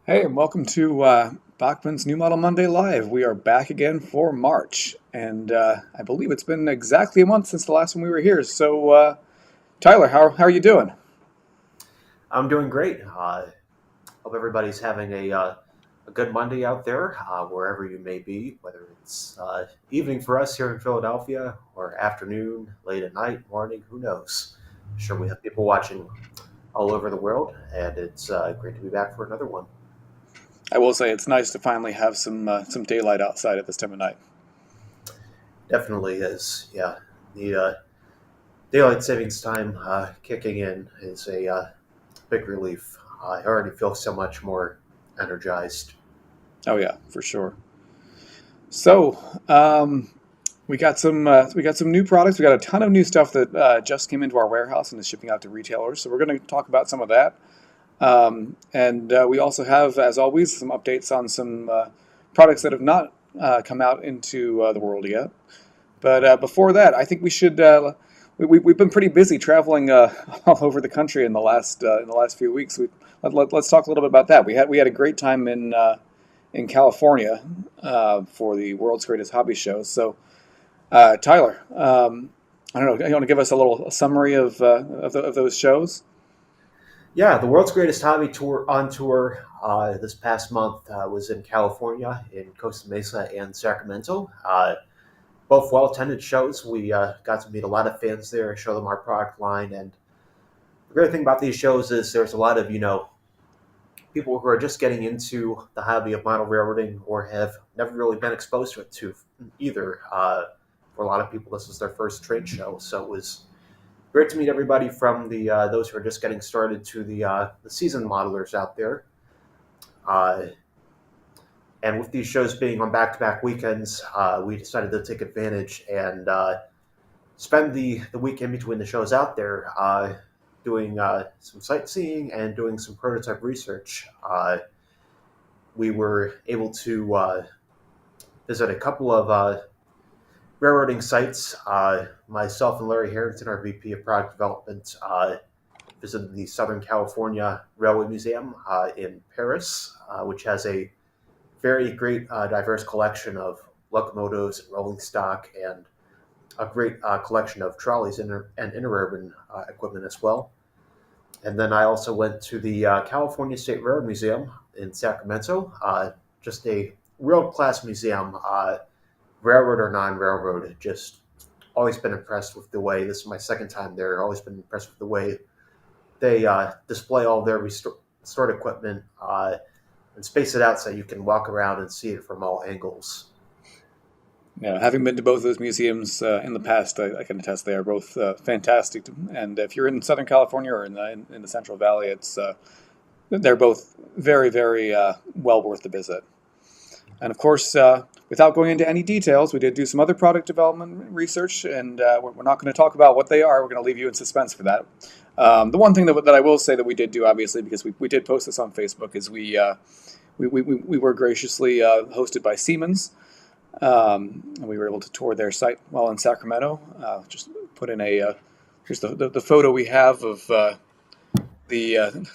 Hey, and welcome to Bachmann's New Model Monday Live. We are back again for March, and I believe it's been exactly a month since the last one we were here. So, Tyler, how are you doing? I'm doing great. Hope everybody's having a good Monday out there, wherever you may be, whether it's evening for us here in Philadelphia or afternoon, late at night, morning, who knows? I'm sure we have people watching all over the world, and it's great to be back for another one. I will say it's nice to finally have some daylight outside at this time of night. Definitely is, yeah. The daylight savings time kicking in is a big relief. I already feel so much more energized. Oh yeah, for sure. So, we got some new products. We got a ton of new stuff that just came into our warehouse and is shipping out to retailers. So we're going to talk about some of that. And we also have, as always, some updates on some products that have not come out into the world yet. But before that, I think we should. We've been pretty busy traveling all over the country in the last few weeks. Let's talk a little bit about that. We had a great time in California for the World's Greatest Hobby Show. So, Tyler, I don't know. You want to give us a little summary of those shows? Yeah, the world's greatest hobby tour on tour this past month was in California, in Costa Mesa and Sacramento. Both well attended shows. We got to meet a lot of fans there, show them our product line, and the great thing about these shows is there's a lot of people who are just getting into the hobby of model railroading or have never really been exposed to it to either. For a lot of people, this was their first trade show, so it was great to meet everybody from the those who are just getting started to the seasoned modelers out there. Uh, and with these shows being on back-to-back weekends, we decided to take advantage and spend the weekend between the shows out there doing some sightseeing and doing some prototype research. We were able to visit a couple of railroading sites. Myself and Larry Harrington, our VP of Product Development, visited the Southern California Railway Museum in Paris, which has a very great, diverse collection of locomotives and rolling stock, and a great collection of trolleys and interurban equipment as well. And then I also went to the California State Railroad Museum in Sacramento, just a world class museum, railroad or non railroad. Just always been impressed with the way, this is my second time there, always been impressed with the way they display all their restored equipment and space it out so you can walk around and see it from all angles. Yeah, having been to both of those museums in the past, I can attest they are both fantastic. And if you're in Southern California or in the Central Valley, they're both very well worth the visit. And of course, without going into any details, we did do some other product development research, and we're not going to talk about what they are. We're going to leave you in suspense for that. The one thing that I will say that we did do, obviously, because we did post this on Facebook, is we were graciously hosted by Siemens. And we were able to tour their site while in Sacramento. Just put in here's the photo we have of the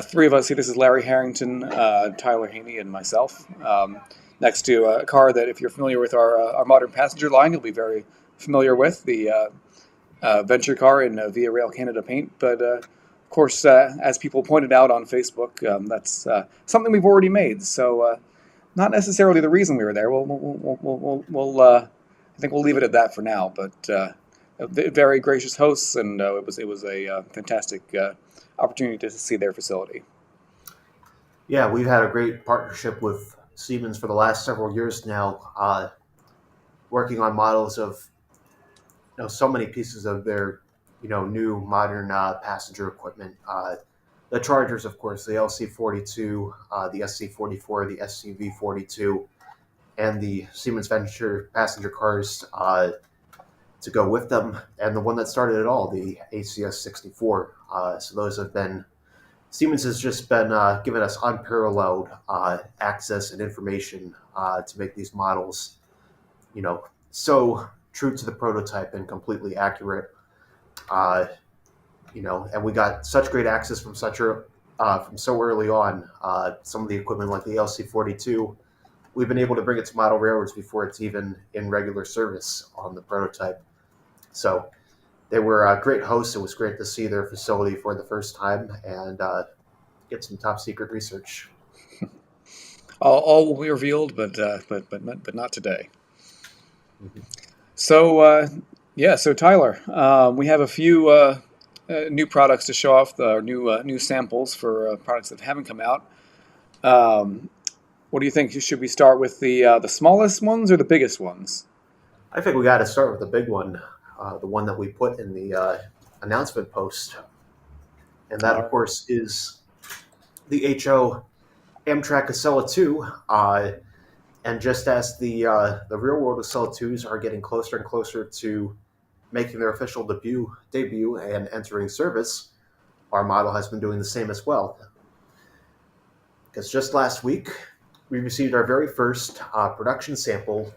three of us. See, this is Larry Harrington, Tyler Haney, and myself. Next to a car that, if you're familiar with our modern passenger line, you'll be very familiar with the Venture car in Via Rail Canada paint. But of course, as people pointed out on Facebook, that's something we've already made. So not necessarily the reason we were there. I think we'll leave it at that for now. But very gracious hosts, and it was a fantastic opportunity to see their facility. Yeah, we've had a great partnership with Siemens for the last several years now, working on models of so many pieces of their new modern passenger equipment. The Chargers, of course, the LC42, the SC44, the SCV42, and the Siemens Venture passenger cars to go with them, and the one that started it all, the ACS64. So those have been Siemens has just been giving us unparalleled access and information to make these models, so true to the prototype and completely accurate. Uh, and we got such great access from such from so early on. Some of the equipment, like the LC42, we've been able to bring it to model railroads before it's even in regular service on the prototype. So they were great hosts. It was great to see their facility for the first time and get some top secret research. All will be revealed, but not today. Mhm. So yeah, so Tyler, we have a few new products to show off, the new samples for products that haven't come out. Um, what do you think? Should we start with the smallest ones or the biggest ones? I think we got to start with the big one, the one that we put in the announcement post, and that, All of right. course, is the HO Amtrak Acela II. And just as the real world Acela IIs are getting closer and closer to making their official debut and entering service, our model has been doing the same as well. Because just last week, we received our very first production sample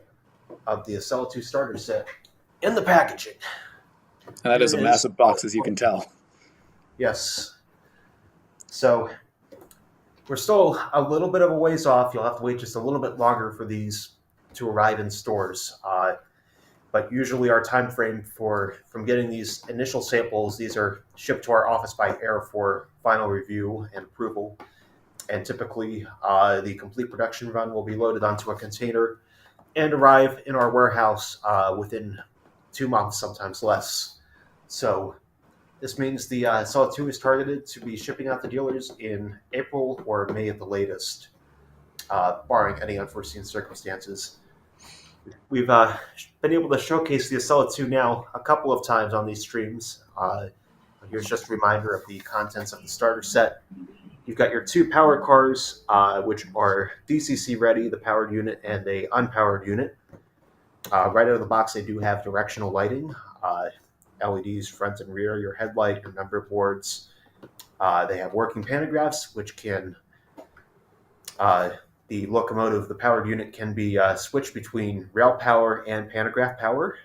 of the Acela II starter set in the packaging. And that Here is it a is. massive box, as you can tell. Yes. So we're still a little bit of a ways off. You'll have to wait just a little bit longer for these to arrive in stores. But usually our time frame for from getting these initial samples, these are shipped to our office by air for final review and approval. And typically, the complete production run will be loaded onto a container and arrive in our warehouse within 2 months, sometimes less. So this means the Solid 2 is targeted to be shipping out to dealers in April or May at the latest, barring any unforeseen circumstances. We've been able to showcase the Acela 2 now a couple of times on these streams. Here's just a reminder of the contents of the starter set. You've got your two power cars, which are DCC ready, the powered unit and a unpowered unit. Right out of the box, they do have directional lighting, LEDs front and rear, your headlight, your number boards. They have working pantographs, which can the locomotive, the powered unit, can be switched between rail power and pantograph power.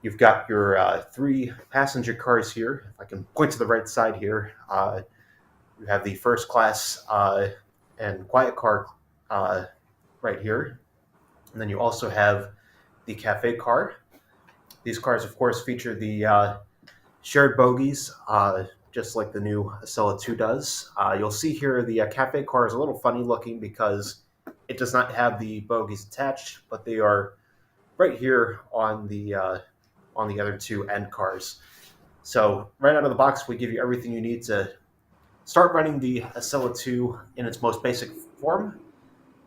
You've got your three passenger cars here. If I can point to the right side here, you have the first class and quiet car right here. And then you also have the cafe car. These cars, of course, feature the shared bogies, just like the new Acela 2 does. You'll see here the cafe car is a little funny looking because it does not have the bogies attached, but they are right here on the other two end cars. So right out of the box, we give you everything you need to start running the Acela 2 in its most basic form.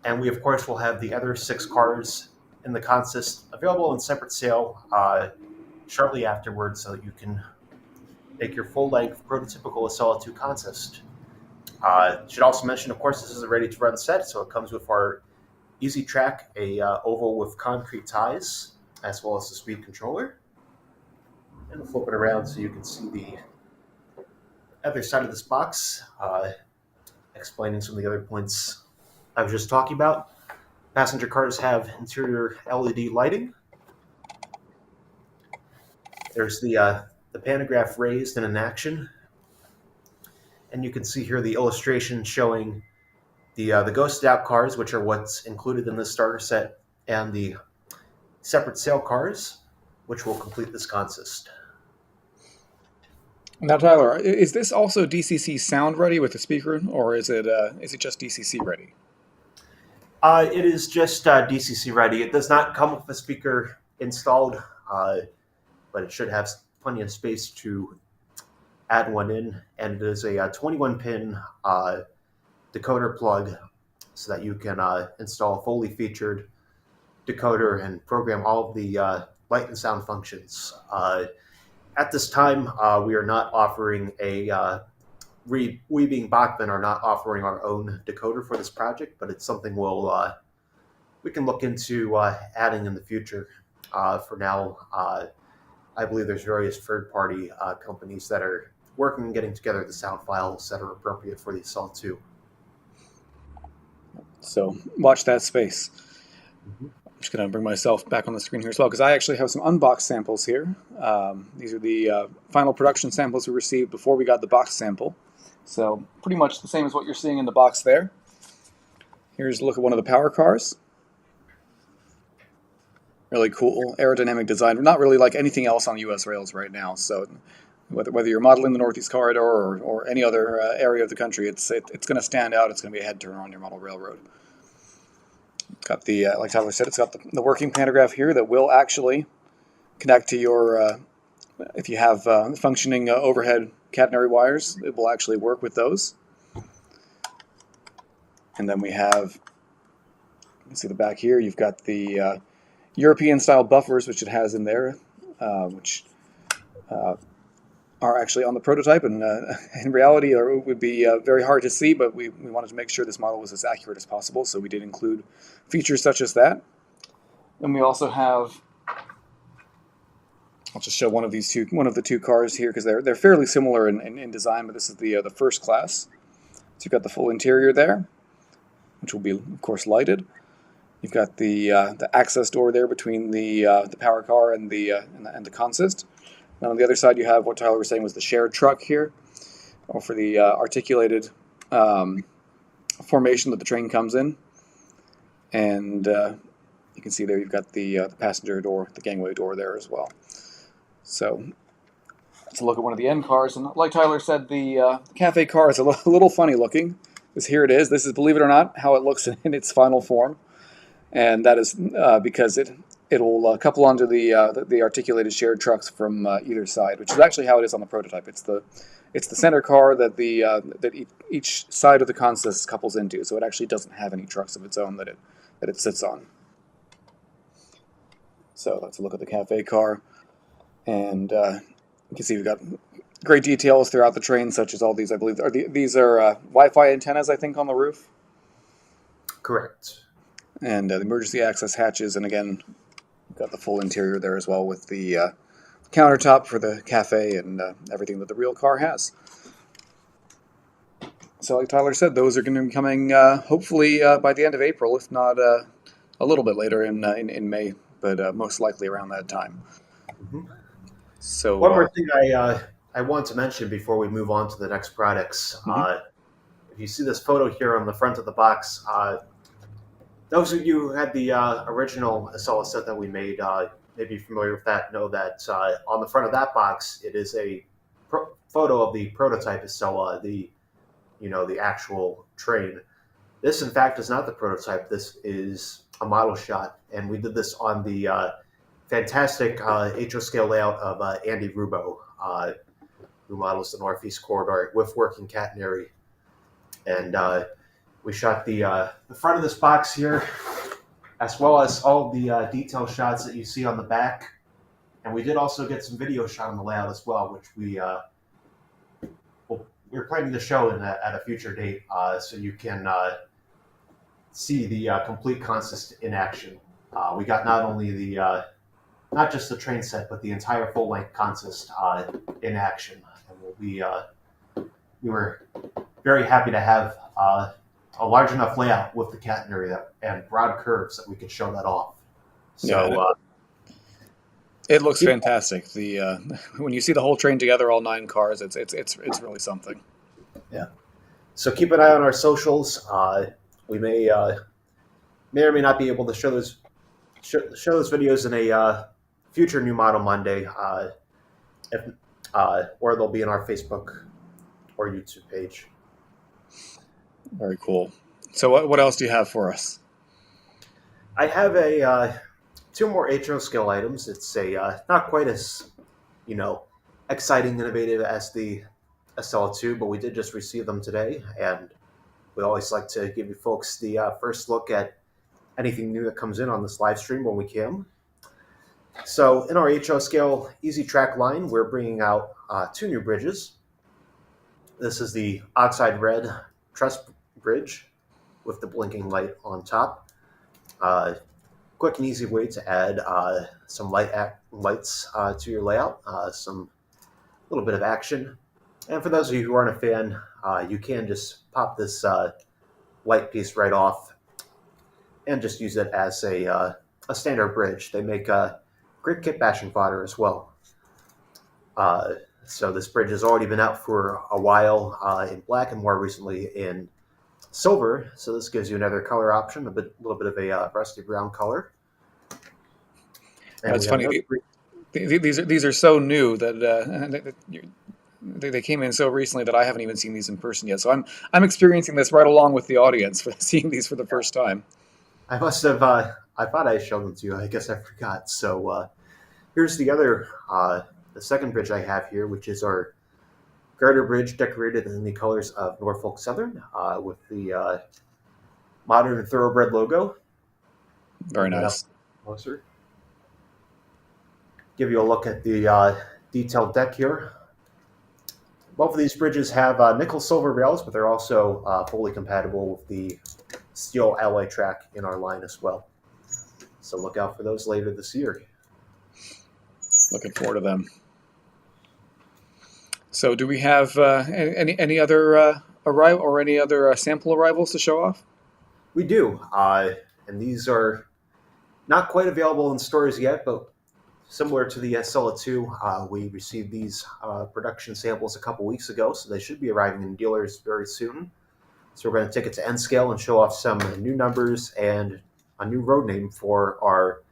And we, of course, will have the other six cars in the consist available in separate sale shortly afterwards so that you can make your full-length prototypical Acela 2 consist. Should also mention, of course, this is a ready-to-run set, so it comes with our Easy Track, a oval with concrete ties, as well as the speed controller. And we'll flip it around so you can see the other side of this box, explaining some of the other points I was just talking about. Passenger cars have interior LED lighting. There's the pantograph raised and in action. And you can see here the illustration showing the ghosted out cars, which are what's included in this starter set, and the separate sale cars, which will complete this consist. Now, Tyler, is this also DCC sound ready with the speaker, or is it just DCC ready? It is just DCC ready. It does not come with a speaker installed, but it should have plenty of space to add one in. And it is a 21 pin decoder plug so that you can install a fully featured decoder and program all of the light and sound functions. At this time, we are not offering we being Bachmann are not offering our own decoder for this project, but it's something we can look into adding in the future. For now, I believe there's various third-party companies that are working and getting together the sound files that are appropriate for the Acela 2. So watch that space. Mm-hmm. I'm just going to bring myself back on the screen here as well, because I actually have some unboxed samples here. These are the final production samples we received before we got the box sample. So pretty much the same as what you're seeing in the box there. Here's a look at one of the power cars. Really cool aerodynamic design. Not really like anything else on U.S. rails right now. So whether you're modeling the Northeast Corridor or any other area of the country, it's going to stand out. It's going to be a head turner on your model railroad. It's got the like Tyler said, it's got the working pantograph here that will actually connect to your if you have functioning overhead catenary wires, it will actually work with those. And then we have, you can see the back here, you've got the European-style buffers, which it has in there, which are actually on the prototype, and in reality would be very hard to see, but we wanted to make sure this model was as accurate as possible, so we did include features such as that. Then we also have, I'll just show one of the two cars here because they're fairly similar in design, but this is the first class. So you've got the full interior there, which will be of course lighted. You've got the access door there between the power car and the consist. And on the other side, you have what Tyler was saying was the shared truck here, or for the articulated formation that the train comes in. And you can see there you've got the passenger door, the gangway door there as well. So let's look at one of the end cars. And like Tyler said, the cafe car is a little funny looking. Because here it is. This is, believe it or not, how it looks in its final form. And that is because it'll couple onto the articulated shared trucks from either side, which is actually how it is on the prototype. It's the center car that each side of the consist couples into, so it actually doesn't have any trucks of its own that it sits on. So let's look at the cafe car, and you can see we've got great details throughout the train, such as all these. I believe these are Wi-Fi antennas, I think, on the roof. Correct. And the emergency access hatches, and again, we've got the full interior there as well with the countertop for the cafe and everything that the real car has. So like Tyler said, those are going to be coming hopefully by the end of April, if not a little bit later in May, but most likely around that time. Mm-hmm. So one more thing I want to mention before we move on to the next products. Mm-hmm. If you see this photo here on the front of the box, those of you who had the original Acela set that we made may be familiar with that, know that on the front of that box, it is a photo of the prototype Acela, the actual train. This, in fact, is not the prototype. This is a model shot, and we did this on the fantastic HO scale layout of Andy Rubo, who models the Northeast Corridor with working catenary. And we shot the front of this box here, as well as all the detail shots that you see on the back. And we did also get some video shot on the layout as well, which we're planning to show at a future date, so you can see the complete consist in action. We got not only not just the train set, but the entire full-length consist in action. And we were very happy to have a large enough layout with the catenary and broad curves that we could show that off. So it looks fantastic. When you see the whole train together, all 9 cars, it's really something. Yeah. So keep an eye on our socials. We may or may not be able to show those videos in a future New Model Monday, or they'll be in our Facebook or YouTube page. Very cool. So what else do you have for us? I have 2 more HO scale items. It's not quite as exciting, innovative as the Acela II, but we did just receive them today, and we always like to give you folks the first look at anything new that comes in on this live stream when we can. So in our HO scale Easy Track line, we're bringing out 2 new bridges. This is the Oxide Red Truss Bridge with the blinking light on top. Quick and easy way to add some lights to your layout, some little bit of action. And for those of you who aren't a fan, you can just pop this light piece right off and just use it as a standard bridge. They make great kit bashing fodder as well. So this bridge has already been out for a while in black and more recently in silver. So this gives you another color option, little bit of a rusty brown color. And It's we have funny. another. These are so new that they came in so recently that I haven't even seen these in person yet. So I'm experiencing this right along with the audience for seeing these for the first time. I must have. I thought I showed them to you. I guess I forgot. So here's the second bridge I have here, which is our Garter Bridge, decorated in the colors of Norfolk Southern, with the modern thoroughbred logo. Very Bring that up nice. closer. Give you a look at the detailed deck here. Both of these bridges have nickel silver rails, but they're also fully compatible with the steel alloy track in our line as well. So look out for those later this year. Looking forward to them. So, do we have any other arrival or any other sample arrivals to show off? We do, and these are not quite available in stores yet, but similar to the Acela II, we received these production samples a couple weeks ago, so they should be arriving in dealers very soon. So we're going to take it to N scale and show off some new numbers and a new road name for our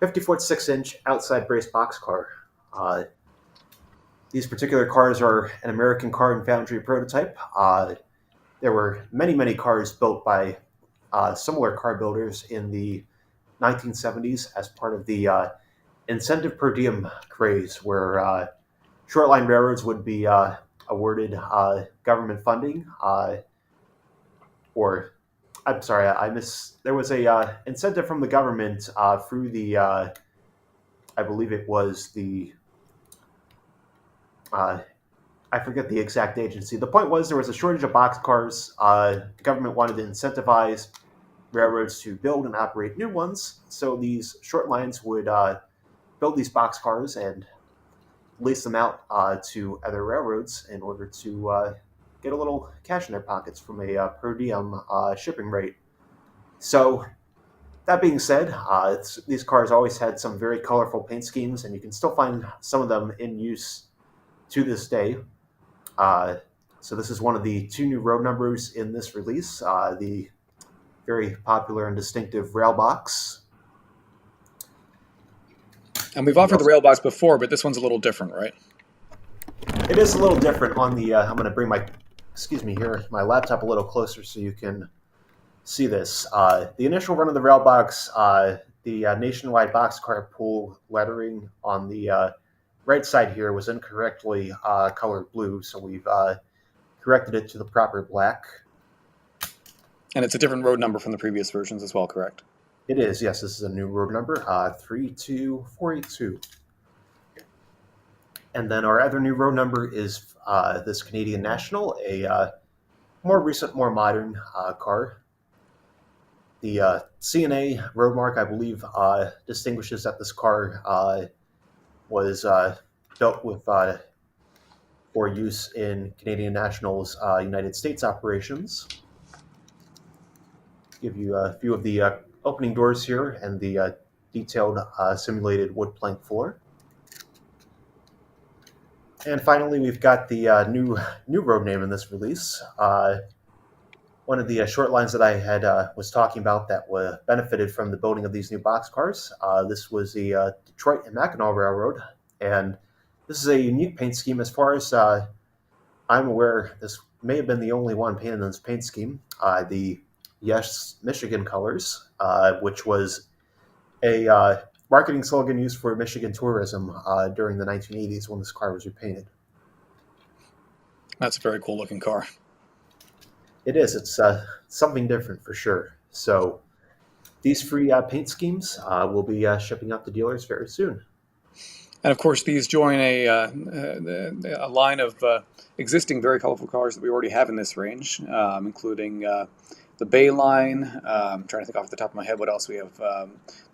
50-foot 6-inch outside brace boxcar. These particular cars are an American car and foundry prototype. There were many cars built by similar car builders in the 1970s as part of the incentive per diem craze, where shortline railroads would be awarded government funding, or I'm sorry, there was a incentive from the government through the, I believe it was the, I forget the exact agency. The point was there was a shortage of boxcars. The government wanted to incentivize railroads to build and operate new ones, so these short lines would build these boxcars and lease them out to other railroads in order to get a little cash in their pockets from a per diem shipping rate. So, that being said, these cars always had some very colorful paint schemes, and you can still find some of them in use to this day. So this is one of the two new road numbers in this release, the very popular and distinctive rail box. And we've offered the rail box before, but this one's a little different, right? It is a little different on the. I'm going to bring my laptop a little closer so you can see this. The initial run of the rail box, the nationwide boxcar pool lettering on the right side here was incorrectly colored blue, so we've corrected it to the proper black. And it's a different road number from the previous versions as well, correct? It is, yes. This is a new road number, 32482. And then our other new road number is this Canadian National, a more recent, more modern car. The CNA road mark, I believe, distinguishes that this car was built with for use in Canadian National's United States operations. Give you a few of the opening doors here and the detailed simulated wood plank floor. And finally, we've got the new road name in this release. One of the short lines that I had was talking about that benefited from the building of these new boxcars. This was the Detroit and Mackinac Railroad, and this is a unique paint scheme. As far as I'm aware, this may have been the only one painted in this paint scheme. The Yes Michigan colors, which was a marketing slogan used for Michigan tourism during the 1980s when this car was repainted. That's a very cool looking car. It is. It's something different for sure. So these free paint schemes will be shipping out to dealers very soon. And of course, these join a line of existing very colorful cars that we already have in this range, including the Bay line. I'm trying to think off the top of my head what else we have.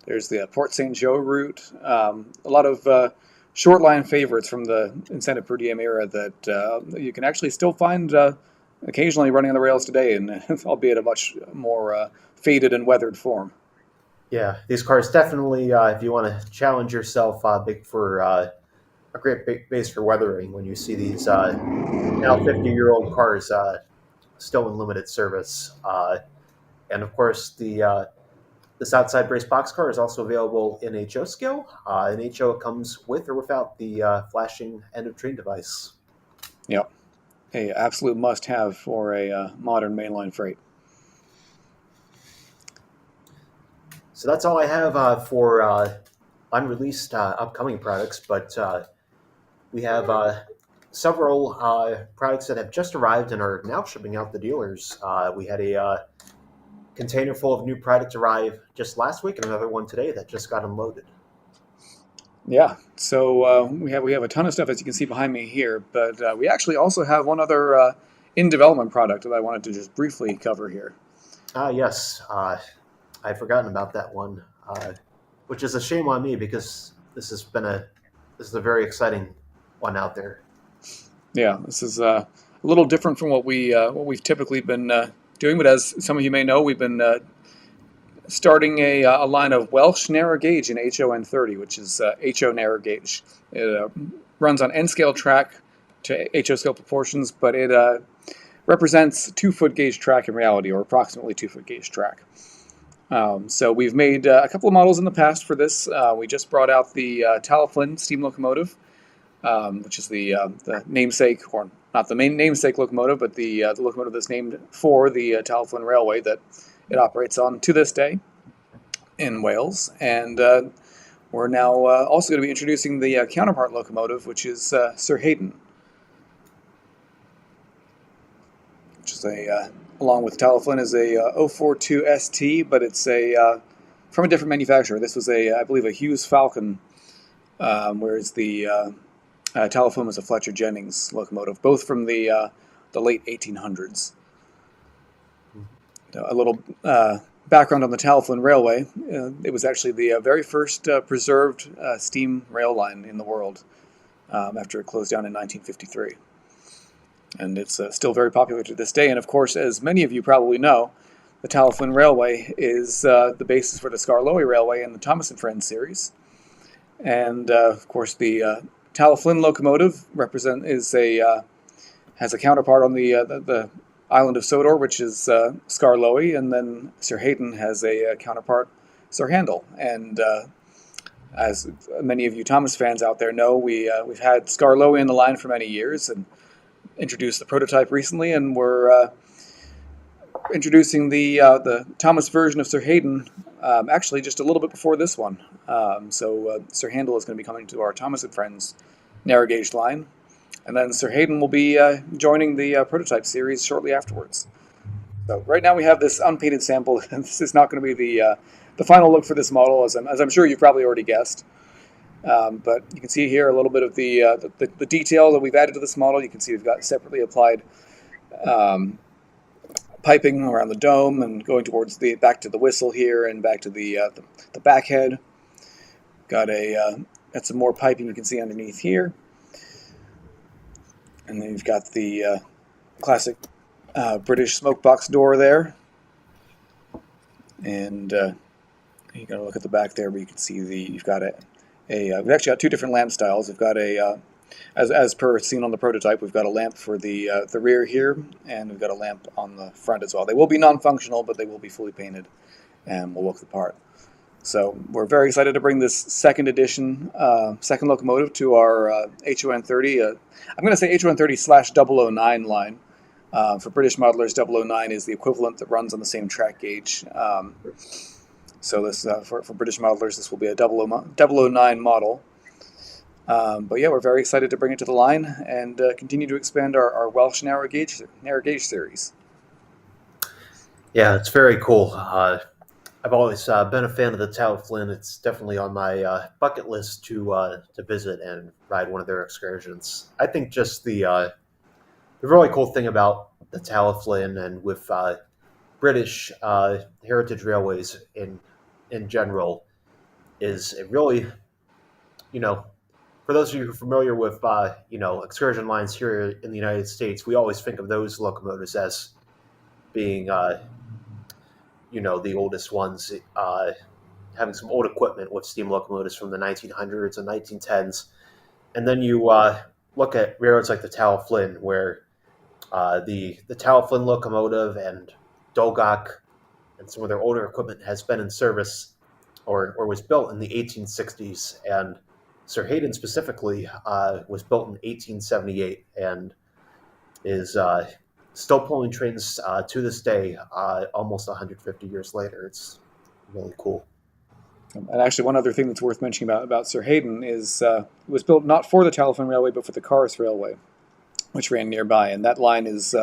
There's the Port St. Joe route. A lot of short line favorites from the incentive per diem era that you can actually still find occasionally running on the rails today, and albeit a much more faded and weathered form. Yeah, these cars definitely, if you want to challenge yourself for a great base for weathering when you see these now 50-year-old cars still in limited service. And of course, the this outside brace boxcar is also available in HO scale. In HO, it comes with or without the flashing end of train device. Yep, a absolute must-have for a modern mainline freight. So that's all I have for unreleased upcoming products, but we have several products that have just arrived and are now shipping out the dealers. We had a container full of new product arrive just last week, and another one today that just got unloaded. Yeah, so we have a ton of stuff as you can see behind me here, but we actually also have one other in development product that I wanted to just briefly cover here. Yes, I'd forgotten about that one, which is a shame on me because this is a very exciting one out there. Yeah, this is a little different from what we've typically been doing, but as some of you may know, we've been starting a line of Welsh narrow gauge in HON30, which is HO narrow gauge. It runs on N scale track to HO scale proportions, but it represents 2-foot gauge track in reality, or approximately 2-foot gauge track. So we've made a couple of models in the past for this. We just brought out the Taliflin steam locomotive, which is the namesake, or not the main namesake locomotive, but the locomotive that's named for the Taliflin Railway that it operates on to this day in Wales. And we're now also going to be introducing the counterpart locomotive, which is Sir Hayden, which is along with Taliflin, is a 042 ST, but it's from a different manufacturer. This was I believe, a Hughes Falcon, whereas the Taliflin was a Fletcher Jennings locomotive, both from the late 1800s. A little background on the Taliflin Railway. It was actually the very first preserved steam rail line in the world after it closed down in 1953. And it's still very popular to this day. And of course, as many of you probably know, the Taliflin Railway is the basis for the Skarloey Railway in the Thomas and Friends series. And of course, the Taliflin locomotive has a counterpart on the island of Sodor, which is Skarloey, and then Sir Hayden has a counterpart, Sir Handel. And as many of you Thomas fans out there know, we've had Skarloey in the line for many years and introduced the prototype recently, and we're introducing the Thomas version of Sir Hayden actually just a little bit before this one. So Sir Handel is going to be coming to our Thomas and Friends narrow gauge line, and then Sir Hayden will be joining the prototype series shortly afterwards. So right now we have this unpainted sample. This is not going to be the final look for this model, as I'm sure you've probably already guessed. But you can see here a little bit of the detail that we've added to this model. You can see we've got separately applied piping around the dome and going towards back to the whistle here and back to the back head. Got some more piping you can see underneath here. And then you've got the classic British smokebox door there. And you got to look at the back there, where you can see you've got we've actually got two different lamp styles. We've got as per seen on the prototype, we've got a lamp for the rear here, and we've got a lamp on the front as well. They will be non-functional, but they will be fully painted and will look the part. So we're very excited to bring this second edition, second locomotive to our HON30. I'm going to say HON30/009 line. For British modelers, 009 is the equivalent that runs on the same track gauge. So this for British modelers, this will be a 009 model. But yeah, we're very excited to bring it to the line and continue to expand our Welsh narrow gauge series. Yeah, it's very cool. I've always been a fan of the Taliflin. It's definitely on my bucket list to visit and ride one of their excursions. I think just the really cool thing about the Taliflin and with British heritage railways in general is it really, you know, for those of you who are familiar with excursion lines here in the United States, we always think of those locomotives as being the oldest ones, having some old equipment with steam locomotives from the 1900s and 1910s. And then you look at railroads like the Tal Flynn, where the Tal Flynn locomotive and Dolgok and some of their older equipment has been in service or was built in the 1860s. And Sir Hayden specifically was built in 1878 and is still pulling trains to this day, almost 150 years later. It's really cool. And actually, one other thing that's worth mentioning about Sir Hayden is it was built not for the Telephone Railway, but for the Cars Railway, which ran nearby. And that line is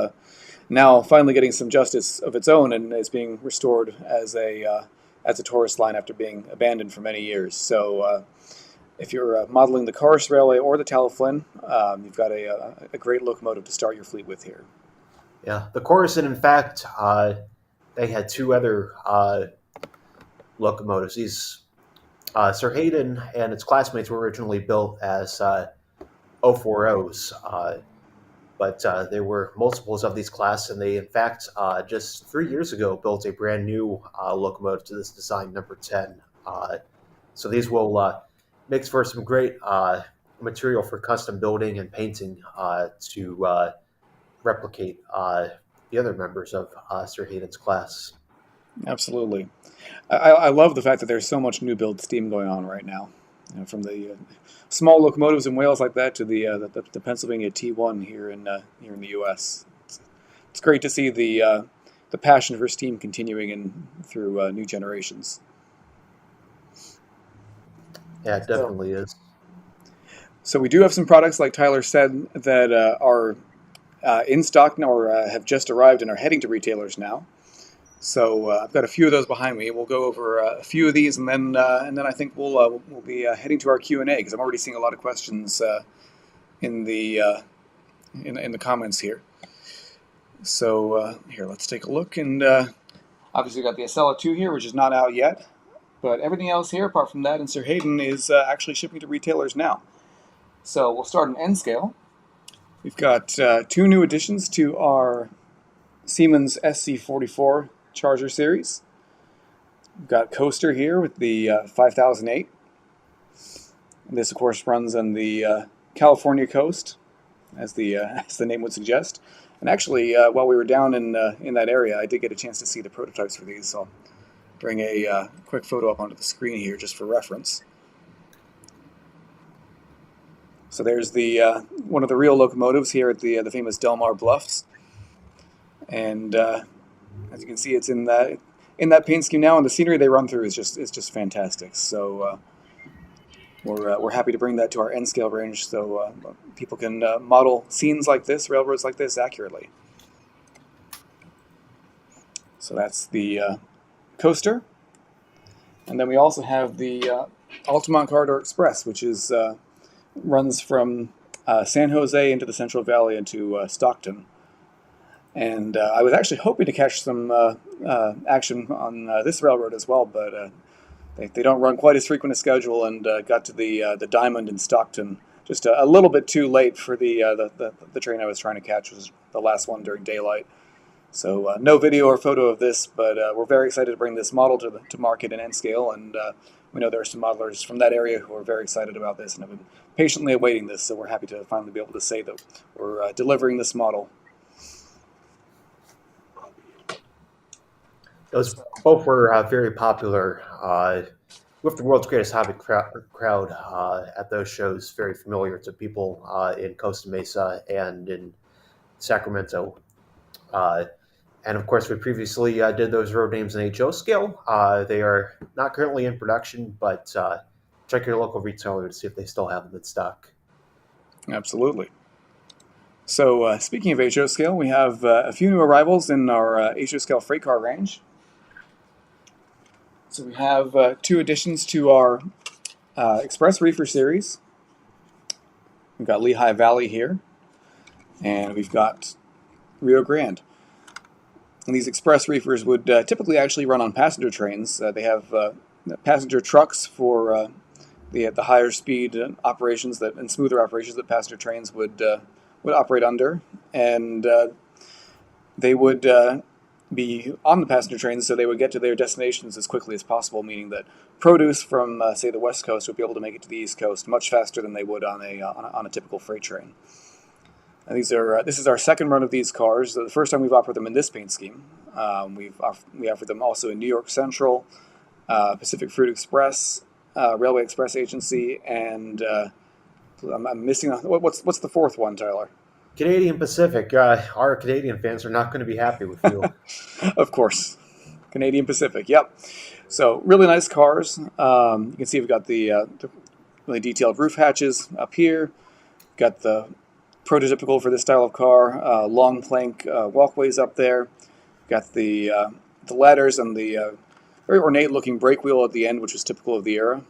now finally getting some justice of its own and is being restored as a tourist line after being abandoned for many years. So if you're modeling the Cars Railway or the Taliflin, you've got a great locomotive to start your fleet with here. Yeah, the Coruscant, in fact, they had two other locomotives. These Sir Hayden and its classmates were originally built as 040s, but there were multiples of these class, and they, in fact, just 3 years ago built a brand new locomotive to this design, number 10. So these will make for some great material for custom building and painting to replicate the other members of Sir Hayden's class. Absolutely. I love the fact that there's so much new build steam going on right now. From the small locomotives in Wales like that to the Pennsylvania T1 here in the U.S. It's great to see the passion for steam continuing in through new generations. Yeah, it So, definitely is. so we do have some products, like Tyler said, that are in stock now or have just arrived and are heading to retailers now. So I've got a few of those behind me. We'll go over a few of these, and then I think we'll be heading to our Q and A because I'm already seeing a lot of questions in the in the comments here. So here, let's take a look. And obviously, we've got the Acela II here, which is not out yet, but everything else here, apart from that, in Sir Hayden is actually shipping to retailers now. So we'll start in N scale. We've got two new additions to our Siemens SC44 Charger series. We've got Coaster here with the 5008. This, of course, runs on the California coast, as the as the name would suggest. And actually, while we were down in that area, I did get a chance to see the prototypes for these. So I'll bring a quick photo up onto the screen here just for reference. So there's the one of the real locomotives here at the famous Delmar Bluffs, and as you can see, it's in that paint scheme now, and the scenery they run through is just fantastic. So we're happy to bring that to our N scale range, so people can model scenes like this, railroads like this, accurately. So that's the coaster, and then we also have the Altamont Corridor Express, which is runs from San Jose into the Central Valley into Stockton. And I was actually hoping to catch some action on this railroad as well, but they don't run quite as frequent a schedule, and got to the Diamond in Stockton just a little bit too late for the train I was trying to catch, was the last one during daylight. So no video or photo of this, but we're very excited to bring this model to market in N scale, and we know there are some modelers from that area who are very excited about this and have been patiently awaiting this. So we're happy to finally be able to say that we're delivering this model. Those both were very popular. With the world's greatest hobby crowd at those shows, very familiar to people in Costa Mesa and in Sacramento. And of course, we previously did those road names in HO scale. They are not currently in production, but check your local retailer to see if they still have them in stock. Absolutely. So speaking of HO scale, we have a few new arrivals in our HO scale freight car range. So we have two additions to our Express Reefer series. We've got Lehigh Valley here, and we've got Rio Grande. And these Express Reefers would typically actually run on passenger trains. They have passenger trucks for the higher speed operations and smoother operations that passenger trains would operate under, and they would be on the passenger trains so they would get to their destinations as quickly as possible, meaning that produce from, say, the West Coast would be able to make it to the East Coast much faster than they would on a typical freight train. And this is our second run of these cars. The first time we've offered them in this paint scheme. We offered them also in New York Central, Pacific Fruit Express, Railway Express Agency, and I'm missing what's the fourth one, Tyler? Canadian Pacific. Our Canadian fans are not going to be happy with you. Of course, Canadian Pacific. Yep. So really nice cars. You can see we've got the really detailed roof hatches up here. Got the prototypical for this style of car, long plank walkways up there. Got the ladders and the very ornate looking brake wheel at the end, which was typical of the era.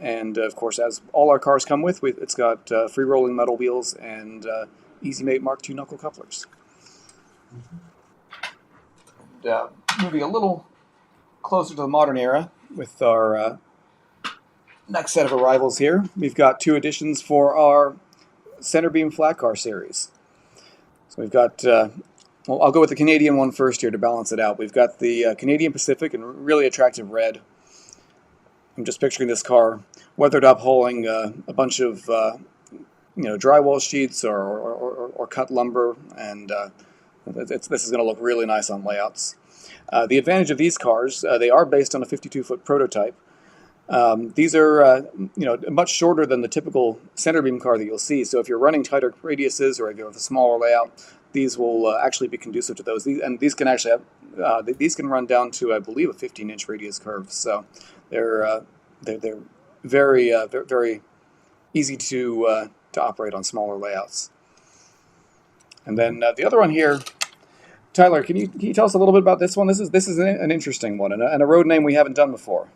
And of course, as all our cars come with, it's got free rolling metal wheels and Easy Mate Mark II knuckle couplers. And, moving a little closer to the modern era with our next set of arrivals here, we've got two additions for our center beam flat car series. So we've got, well, I'll go with the Canadian one first here to balance it out. We've got the Canadian Pacific in really attractive red. I'm just picturing this car weathered up, hauling a bunch of drywall sheets or cut lumber, and this is going to look really nice on layouts. The advantage of these cars, they are based on a 52-foot prototype. These are much shorter than the typical center beam car that you'll see. So if you're running tighter radiuses or if you have a smaller layout, these will actually be conducive to those. These can actually have, these can run down to, I believe, a 15-inch radius curve. So they're very very easy to operate on smaller layouts. And then the other one here, Tyler, can you tell us a little bit about this one? This is an interesting one and a road name we haven't done before.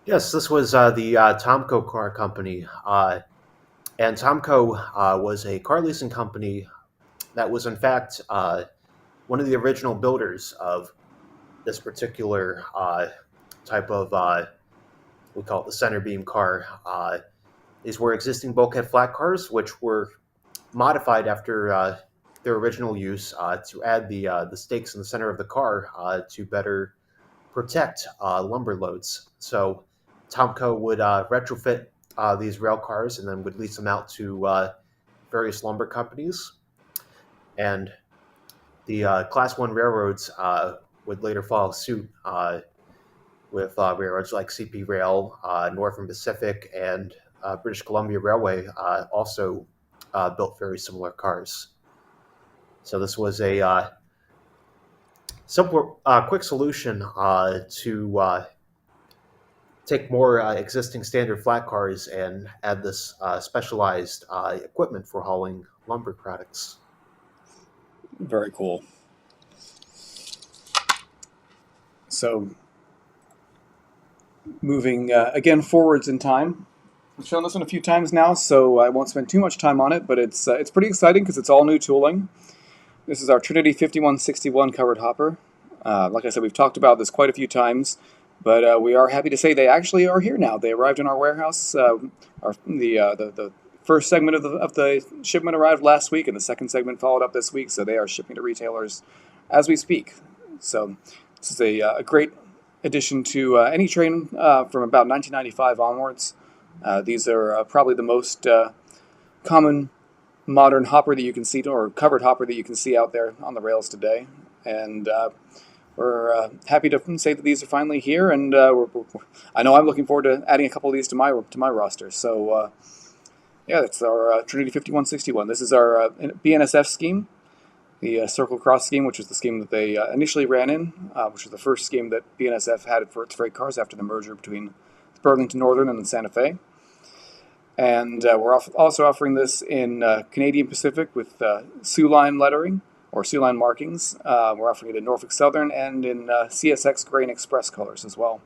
Yes, this was the Tomco Car Company. And Tomco was a car leasing company that was, in fact, one of the original builders of this particular type of, we call it the center beam car. These were existing bulkhead flat cars, which were modified after their original use to add the stakes in the center of the car to better protect lumber loads. So Tomco would retrofit these rail cars and then would lease them out to various lumber companies. And the Class 1 railroads would later follow suit with railroads like CP Rail, Northern Pacific, and British Columbia Railway also built very similar cars. So this was a simple, quick solution to take more existing standard flat cars and add this specialized equipment for hauling lumber products. Very cool. So, moving again forwards in time. We've shown this one a few times now, so I won't spend too much time on it, but it's pretty exciting because it's all new tooling. This is our Trinity 5161 covered hopper. Like I said, we've talked about this quite a few times, but we are happy to say they actually are here now. They arrived in our warehouse. The first segment of the shipment arrived last week, and the second segment followed up this week, so they are shipping to retailers as we speak. So this is a great addition to any train from about 1995 onwards. These are probably the most common modern hopper that you can see, or covered hopper that you can see out there on the rails today. And we're happy to say that these are finally here, and I know I'm looking forward to adding a couple of these to my roster. So yeah, that's our Trinity 5161. This is our BNSF scheme, the Circle Cross scheme, which was the scheme that they initially ran in, which was the first scheme that BNSF had for its freight cars after the merger between the Burlington Northern and the Santa Fe. And we're also offering this in Canadian Pacific with Sioux Line lettering, or Sioux Line markings. We're offering it in Norfolk Southern and in CSX Grain Express colors as well.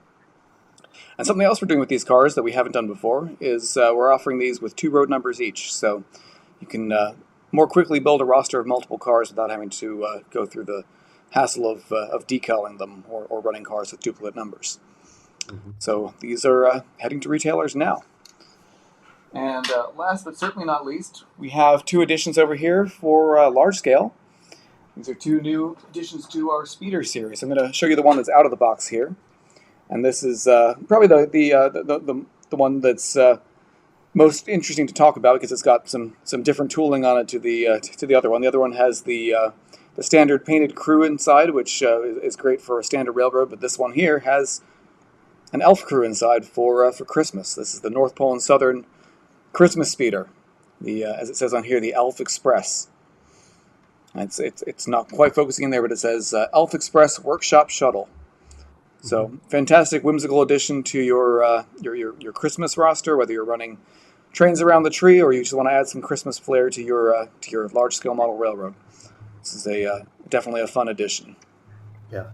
And something else we're doing with these cars that we haven't done before is we're offering these with 2 road numbers each. So you can more quickly build a roster of multiple cars without having to go through the hassle of decaling them or running cars with duplicate numbers. Mm-hmm. So these are heading to retailers now. And last but certainly not least, we have 2 additions over here for large scale. These are two new additions to our speeder series. I'm going to show you the one that's out of the box here, and this is probably the one that's most interesting to talk about because it's got some different tooling on it to the other one. The other one has the standard painted crew inside, which is great for a standard railroad, but this one here has an elf crew inside for Christmas. This is the North Pole and Southern Christmas speeder. The as it says on here, the Elf Express. It's not quite focusing in there, but it says Elf Express Workshop Shuttle. So fantastic, whimsical addition to your Christmas roster, whether you're running trains around the tree or you just want to add some Christmas flair to your large scale model railroad. This is a definitely a fun addition. Yeah,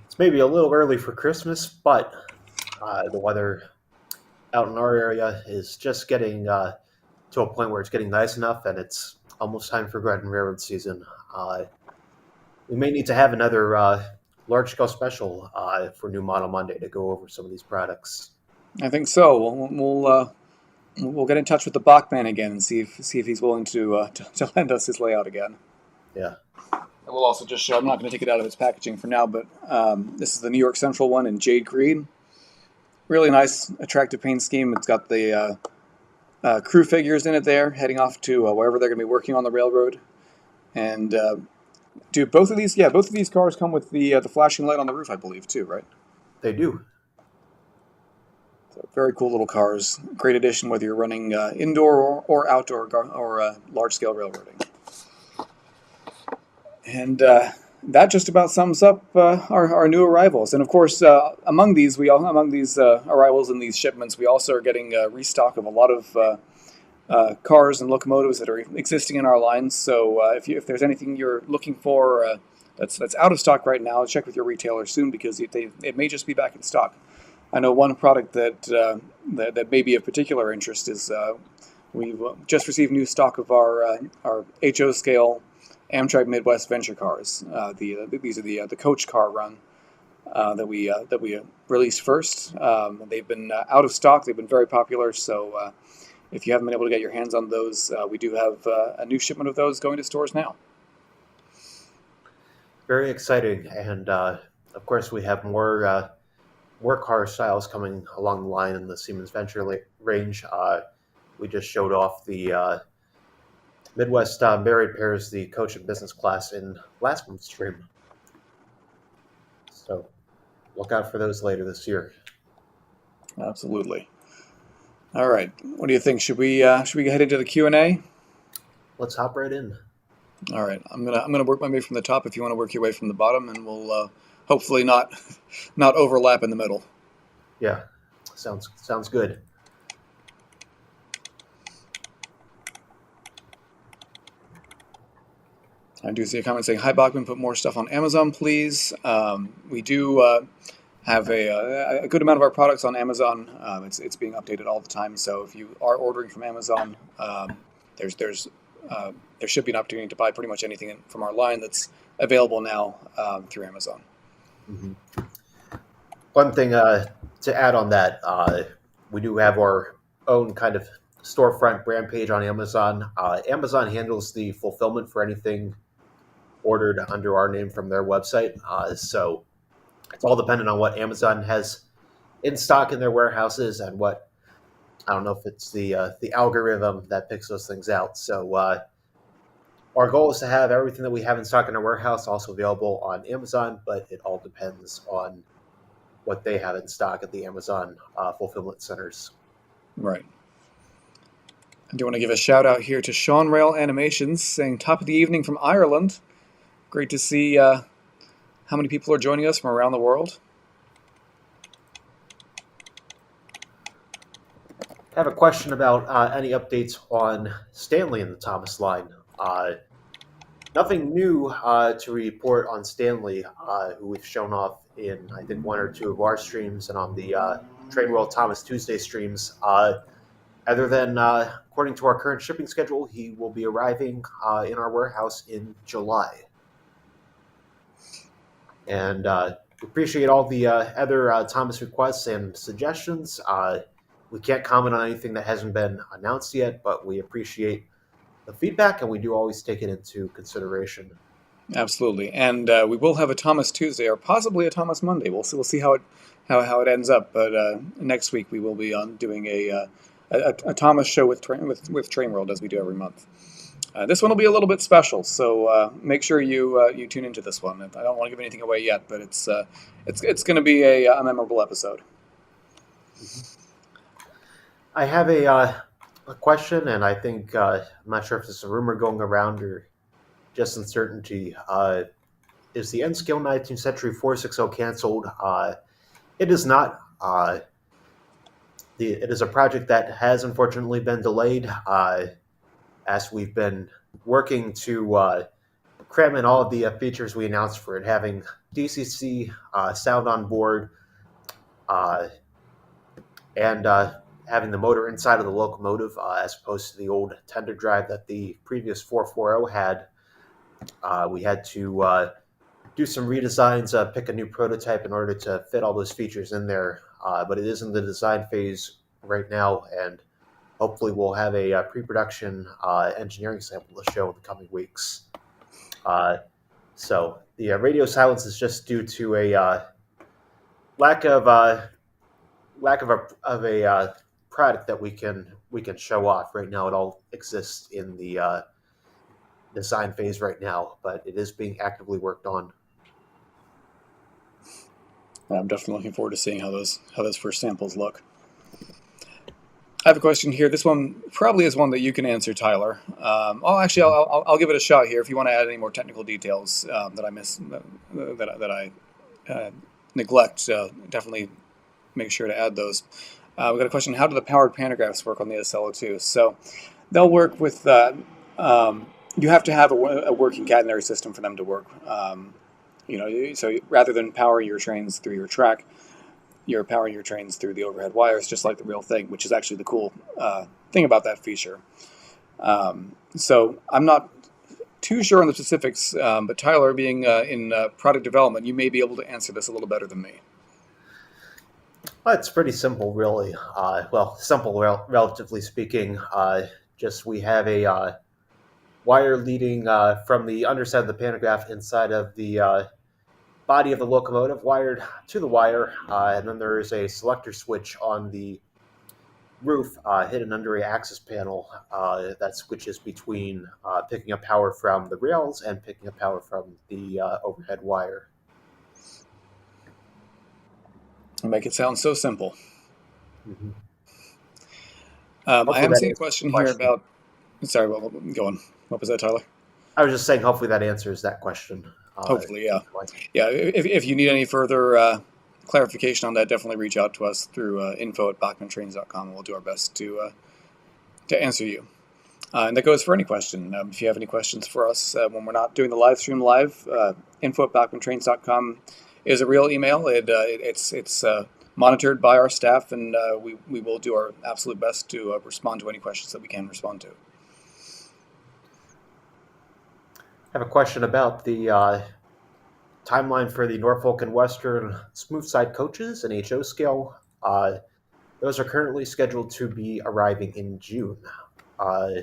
it's maybe a little early for Christmas, but the weather out in our area is just getting to a point where it's getting nice enough, and it's almost time for Grand Railroad season. We may need to have another large scale special for New Model Monday to go over some of these products. I think so. We'll get in touch with the Bachmann again and see if he's willing to lend us his layout again. Yeah. And we'll also just show. I'm not going to take it out of its packaging for now, but this is the New York Central one in jade green. Really nice, attractive paint scheme. It's got the crew figures in it there, heading off to wherever they're going to be working on the railroad. And both of these cars come with the flashing light on the roof, I believe, too, right? They do. So very cool little cars. Great addition whether you're running indoor or outdoor or large-scale railroading. And that just about sums up our new arrivals. And of course, among these arrivals and these shipments, we also are getting a restock of a lot of cars and locomotives that are existing in our lines. So if there's anything you're looking for that's out of stock right now, check with your retailer soon because it may just be back in stock. I know one product that may be of particular interest is we've just received new stock of our HO scale Amtrak Midwest Venture cars. These are the coach car run that we released first. They've been out of stock. They've been very popular. So if you haven't been able to get your hands on those, we do have a new shipment of those going to stores now. Very exciting, and of course we have more car styles coming along the line in the Siemens Venture range. We just showed off the Midwest married pairs, the coach and business class in last month's stream. So look out for those later this year. Absolutely. All right. What do you think? Should we head into the Q&A? Let's hop right in. All right. I'm gonna work my way from the top. If you want to work your way from the bottom, and we'll hopefully not overlap in the middle. Yeah, sounds good. I do see a comment saying, "Hi Bachmann, put more stuff on Amazon, please." We do have a good amount of our products on Amazon. It's being updated all the time. So if you are ordering from Amazon, there should be an opportunity to buy pretty much anything from our line that's available now through Amazon. Mm-hmm. One thing to add on that, we do have our own kind of storefront brand page on Amazon. Amazon handles the fulfillment for anything ordered under our name from their website. So it's all dependent on what Amazon has in stock in their warehouses and what, I don't know if it's the algorithm that picks those things out. So our goal is to have everything that we have in stock in our warehouse also available on Amazon, but it all depends on what they have in stock at the Amazon fulfillment centers. Right. I do want to give a shout out here to Sean Rail Animations saying top of the evening from Ireland. Great to see how many people are joining us from around the world. I have a question about any updates on Stanley in the Thomas line. Nothing new to report on Stanley, who we've shown off in, I think, one or two of our streams and on the Train World Thomas Tuesday streams. Other than, according to our current shipping schedule, he will be arriving in our warehouse in July. And we appreciate all the other Thomas requests and suggestions. We can't comment on anything that hasn't been announced yet, but we appreciate the feedback, and we do always take it into consideration. Absolutely, and we will have a Thomas Tuesday or possibly a Thomas Monday. We'll see how it ends up. But next week we will be on doing a Thomas show with Train World as we do every month. This one will be a little bit special, so make sure you tune into this one. I don't want to give anything away yet, but it's going to be a memorable episode. Mhm. I have a question, and I think I'm not sure if it's a rumor going around or just uncertainty. Is the N scale 19th century 460 canceled? It is not. It is a project that has unfortunately been delayed as we've been working to cram in all of the features we announced for it, having DCC sound on board, uh, and having the motor inside of the locomotive as opposed to the old tender drive that the previous 440 had. We had to do some redesigns, pick a new prototype in order to fit all those features in there. But it is in the design phase right now, and hopefully we'll have a pre-production engineering sample to show in the coming weeks. So the radio silence is just due to a lack of a product that we can show off right now. It all exists in the design phase right now, but it is being actively worked on. I'm definitely looking forward to seeing how those first samples look. I have a question here. This one probably is one that you can answer, Tyler. Actually, I'll give it a shot here. If you want to add any more technical details that I miss, that I neglect, definitely make sure to add those. We've got a question: how do the powered pantographs work on the Acela II? So they'll work with. You have to have a working catenary system for them to work. So rather than power your trains through your track, you're powering your trains through the overhead wires, just like the real thing, which is actually the cool thing about that feature. So I'm not too sure on the specifics, but Tyler, being in product development, you may be able to answer this a little better than me. Well, it's pretty simple, really. Simple, relatively speaking. Just we have a wire leading from the underside of the pantograph inside of the body of the locomotive, wired to the wire, and then there is a selector switch on the roof hidden under a axis panel that switches between picking up power from the rails and picking up power from the overhead wire. Make it sound so simple. Mm-hmm. I Hopefully am that seeing a answers the question here question. about. Sorry, well, go on. What was that, Tyler? I was just saying, hopefully that answers that question. Hopefully, yeah. If you need any further clarification on that, definitely reach out to us through info@bachmanntrains.com, and we'll do our best to answer you. And that goes for any question. If you have any questions for us when we're not doing the live stream live, info@bachmanntrains.com is a real email. It's monitored by our staff, and we will do our absolute best to respond to any questions that we can respond to. I have a question about the timeline for the Norfolk and Western smooth side coaches and HO scale. Those are currently scheduled to be arriving in June. Uh,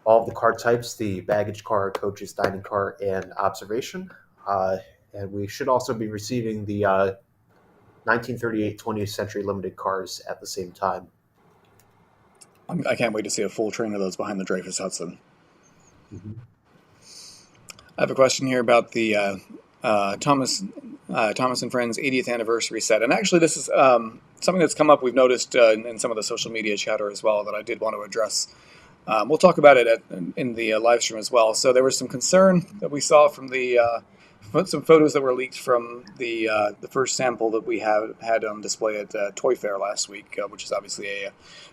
all of the car types, the baggage car, coaches, dining car, and observation. And we should also be receiving the 1938 20th Century Limited cars at the same time. I can't wait to see a full train of those behind the Dreyfus Hudson. Mm-hmm. I have a question here about the Thomas and Friends 80th anniversary set, and actually this is something that's come up. We've noticed in some of the social media chatter as well that I did want to address. We'll talk about it in the live stream as well. So there was some concern that we saw from some photos that were leaked from the first sample that we had on display at Toy Fair last week, which is obviously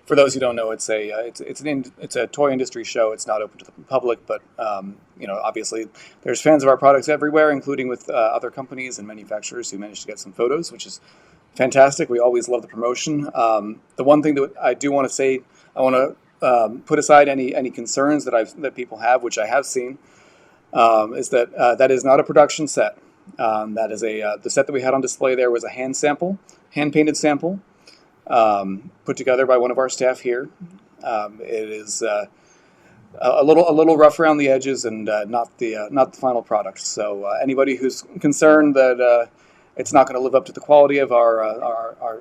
for those who don't know, it's a toy industry show. It's not open to the public, but obviously there's fans of our products everywhere, including with other companies and manufacturers who managed to get some photos, which is fantastic. We always love the promotion. The one thing that I do want to say, I want to put aside any concerns that people have, which I have seen. Is that that is not a production set. That is the set that we had on display there was a hand painted sample, put together by one of our staff here. It is a little rough around the edges, and not the final product. So anybody who's concerned that it's not going to live up to the quality of our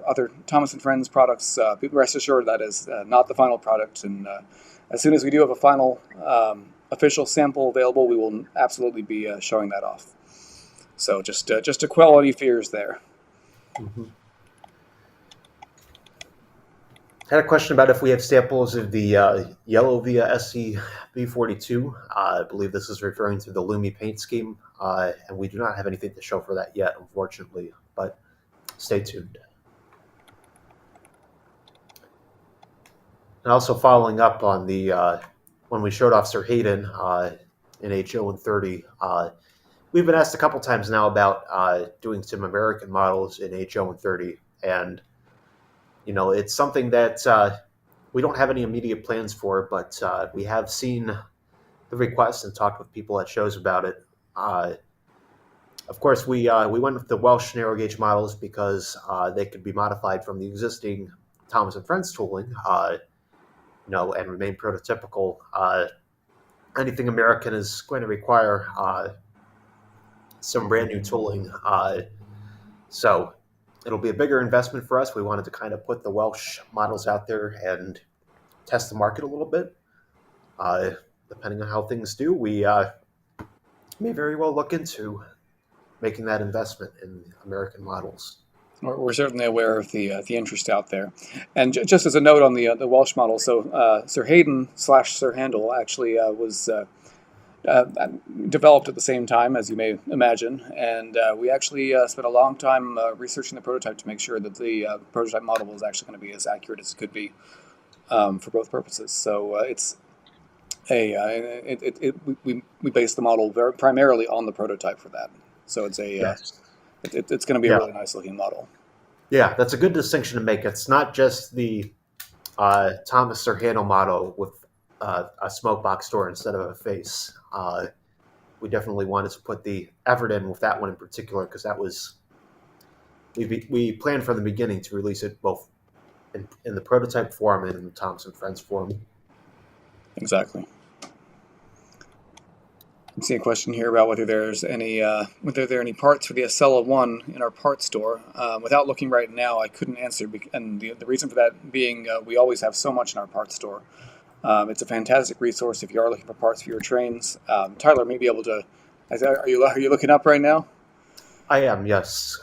other Thomas and Friends products, rest assured that is not the final product. And as soon as we do have a final official sample available, we will absolutely be showing that off. So just to quell any fears there. Mm-hmm. Had a question about if we have samples of the yellow via SC B42. I believe this is referring to the Lumi paint scheme, and we do not have anything to show for that yet, unfortunately, but stay tuned. And also following up on the when we showed off Sir Hayden in HO130, we've been asked a couple times now about doing some American models in HO130, and it's something that we don't have any immediate plans for, but we have seen the request and talked with people at shows about it. Of course, we went with the Welsh narrow gauge models because they could be modified from the existing Thomas and Friends tooling, and remain prototypical. Anything American is going to require some brand new tooling, so it'll be a bigger investment for us. We wanted to kind of put the Welsh models out there and test the market a little bit. Depending on how things do, we may very well look into making that investment in American models. We're certainly aware of the interest out there. And just as a note on the Welsh model, so Sir Hayden / Sir Handel actually was developed at the same time, as you may imagine, and we actually spent a long time researching the prototype to make sure that the prototype model was actually going to be as accurate as it could be for both purposes. So we based the model primarily on the prototype for that. So it's it's going to be a really nice looking model. Yeah, that's a good distinction to make. It's not just the Thomas Sir Handel model with a smoke box door instead of a face. We definitely wanted to put the effort in with that one in particular because that was we planned from the beginning to release it both in the prototype form and in the Thomas and Friends form. Exactly. I see a question here about whether there are any parts for the Acela I in our parts store. Without looking right now, I couldn't answer, and the reason for that being we always have so much in our parts store. It's a fantastic resource if you are looking for parts for your trains. Tyler may be able to. Are you looking up right now? I am, yes.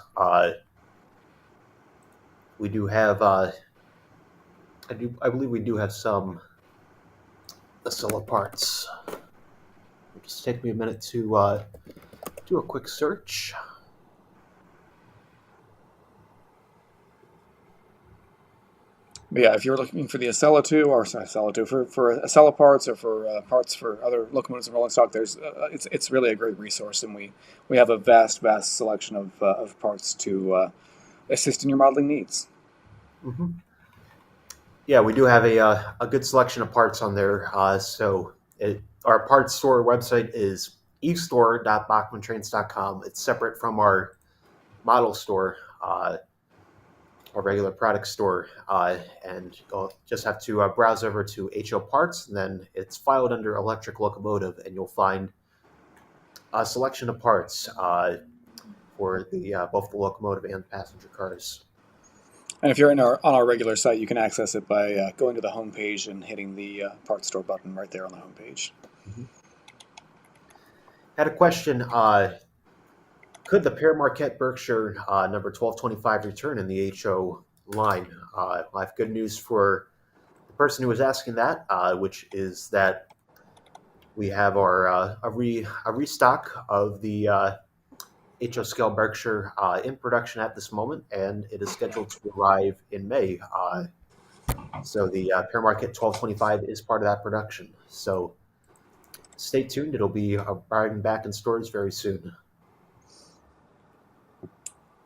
We do have. I believe we do have some Acela parts. It'll just take me a minute to do a quick search. But yeah, if you're looking for the Acela II, or sorry, Acela II, for Acela parts or for parts for other locomotives and rolling stock, it's really a great resource, and we have a vast selection of parts to assist in your modeling needs. Mm-hmm. Yeah, we do have a good selection of parts on there. Our parts store website is estore.bachmanntrains.com. It's separate from our model store, our regular product store, and you'll just have to browse over to HO Parts, and then it's filed under Electric Locomotive, and you'll find a selection of parts for the both the locomotive and passenger cars. And if you're on our regular site, you can access it by going to the home page and hitting the parts store button right there on the home page. Mm-hmm. Had a question. Could the Père Marquette Berkshire number 1225 return in the HO line? I have good news for the person who was asking that, which is that we have a restock of the HO scale Berkshire in production at this moment, and it is scheduled to arrive in May. So the Père Marquette 1225 is part of that production. So stay tuned. It'll be arriving back in stores very soon.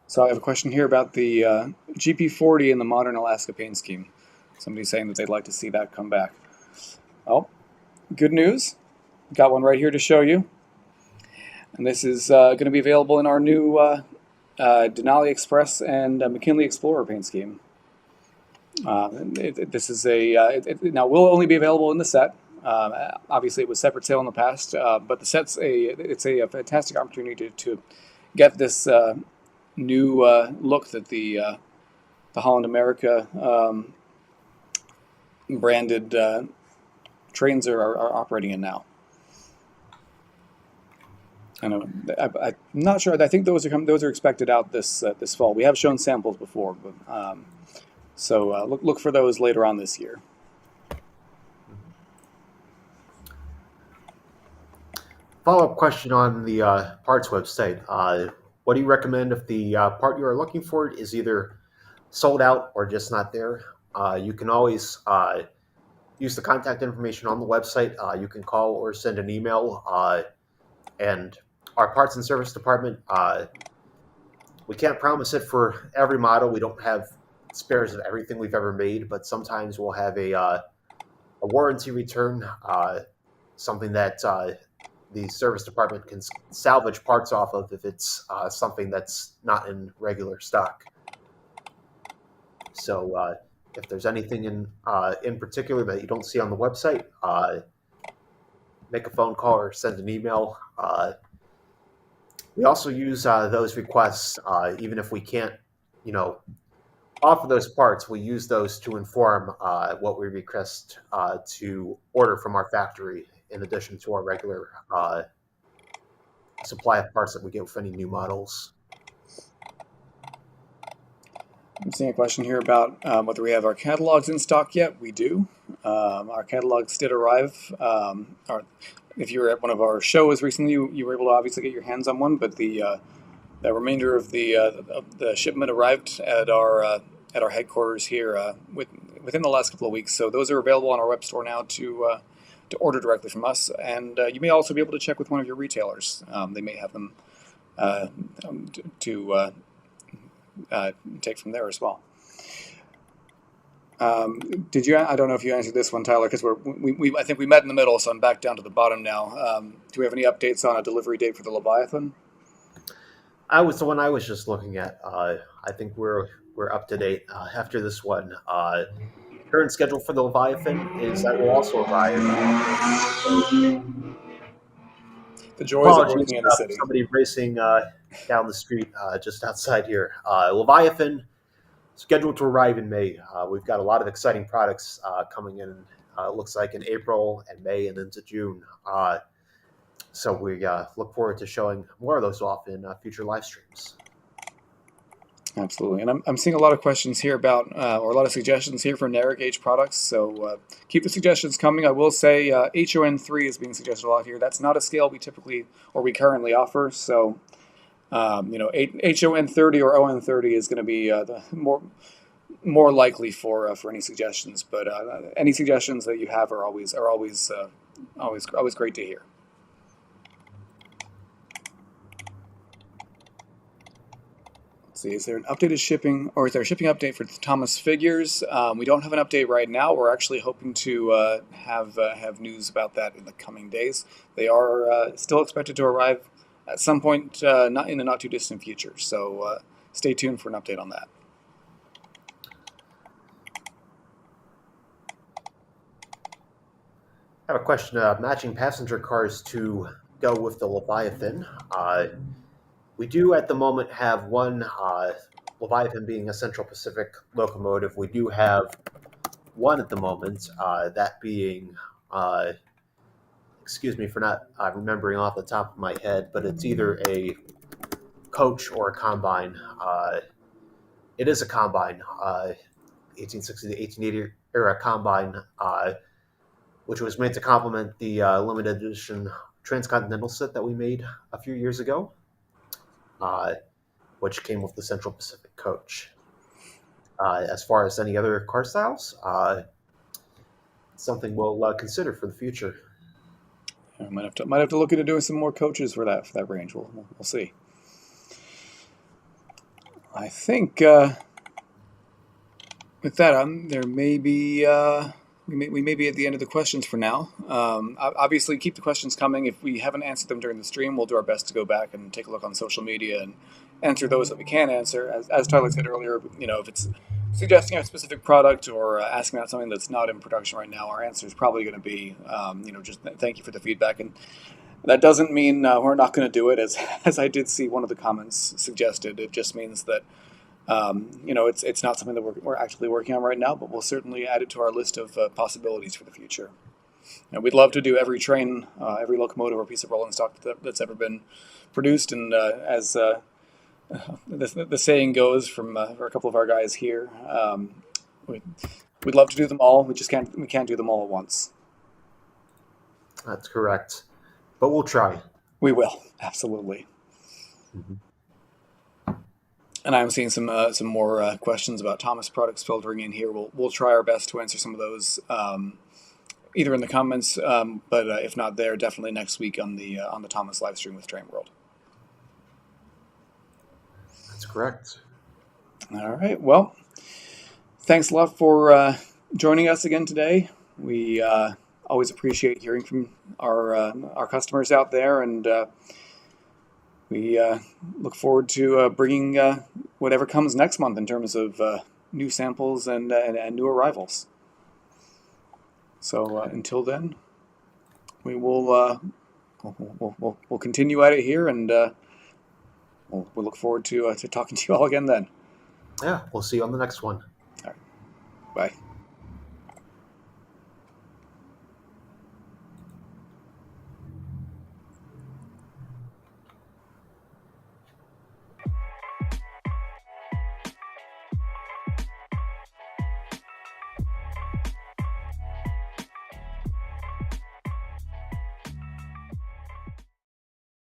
So I have a question here about the GP40 and the modern Alaska paint scheme. Somebody's saying that they'd like to see that come back. Oh, good news. Got one right here to show you. And this is going to be available in our new Denali Express and McKinley Explorer paint scheme. This is now will only be available in the set. Obviously, it was separate sale in the past, but it's a fantastic opportunity to get this new look that the Holland America branded trains are operating in now. I know. I'm not sure. I think those are expected out this fall. We have shown samples before, but so look for those later on this year. Follow-up question on the parts website. What do you recommend if the part you are looking for is either sold out or just not there? You can always use the contact information on the website. You can call or send an email. And our parts and service department, we can't promise it for every model. We don't have spares of everything we've ever made, but sometimes we'll have a warranty return, something that the service department can salvage parts off of if it's something that's not in regular stock. So if there's anything in particular that you don't see on the website, make a phone call or send an email. We also use those requests, even if we can't, offer those parts. We use those to inform what we request to order from our factory, in addition to our regular supply of parts that we get with any new models. I'm seeing a question here about whether we have our catalogs in stock yet. We do. Our catalogs did arrive. If you were at one of our shows recently, you were able to obviously get your hands on one, but the remainder of the shipment arrived at our headquarters here within the last couple of weeks. So those are available on our web store now to order directly from us, and you may also be able to check with one of your retailers. They may have them to take from there as well. Did you? I don't know if you answered this one, Tyler, because I think we met in the middle, so I'm back down to the bottom now. Do we have any updates on a delivery date for the Leviathan? I was the one I was just looking at. I think we're up to date after this one. Current schedule for the Leviathan is that will also arrive. The joys of Apologies working in the for city. somebody racing down the street just outside here. Leviathan scheduled to arrive in May. We've got a lot of exciting products coming in. It looks like in April and May and into June. So we look forward to showing more of those off in future live streams. Absolutely, and I'm seeing a lot of questions here about, or a lot of suggestions here for narrow gauge products. So keep the suggestions coming. I will say HON3 is being suggested a lot here. That's not a scale we currently offer. So HON30 or ON30 is going to be the more likely for any suggestions. But any suggestions that you have are always great to hear. See, is there an updated shipping, or is there a shipping update for the Thomas figures? We don't have an update right now. We're actually hoping to have news about that in the coming days. They are still expected to arrive at some point, not in the not too distant future. So stay tuned for an update on that. I have a question. Matching passenger cars to go with the Leviathan. We do at the moment have one Leviathan being a Central Pacific locomotive. We do have one at the moment, that being, excuse me for not remembering off the top of my head, but it's either a coach or a combine. It is a combine, 1860 to 1880 era combine, which was made to complement the limited edition transcontinental set that we made a few years ago. Which came with the Central Pacific coach. As far as any other car styles, something we'll consider for the future. Yeah, might have to look into doing some more coaches for that range. We'll see. I think with that, there may be. We may be at the end of the questions for now. Obviously, keep the questions coming. If we haven't answered them during the stream, we'll do our best to go back and take a look on social media answer those that we can answer. As Tyler said earlier, if it's suggesting a specific product or asking about something that's not in production right now, our answer is probably going to be, just thank you for the feedback. And that doesn't mean we're not going to do it, as I did see one of the comments suggested. It just means that it's not something that we're actually working on right now, but we'll certainly add it to our list of possibilities for the future. We'd love to do every train, every locomotive or piece of rolling stock that's ever been produced, and as the saying goes from for a couple of our guys here, we'd, we'd love to do them all. We can't do them all at once. That's correct. But we'll try. We will, absolutely. Mhm. And I'm seeing some more questions about Thomas products filtering in here. We'll try our best to answer some of those, either in the comments, but if not there, definitely next week on the Thomas live stream with Train World. That's correct. All right. Well, thanks a lot for joining us again today. We always appreciate hearing from our customers out there, and we look forward to bringing whatever comes next month in terms of new samples and new arrivals. So until then, we will we'll continue at it here, and we'll look forward to talking to you all again then. Yeah, we'll see you on the next one. All right. Bye.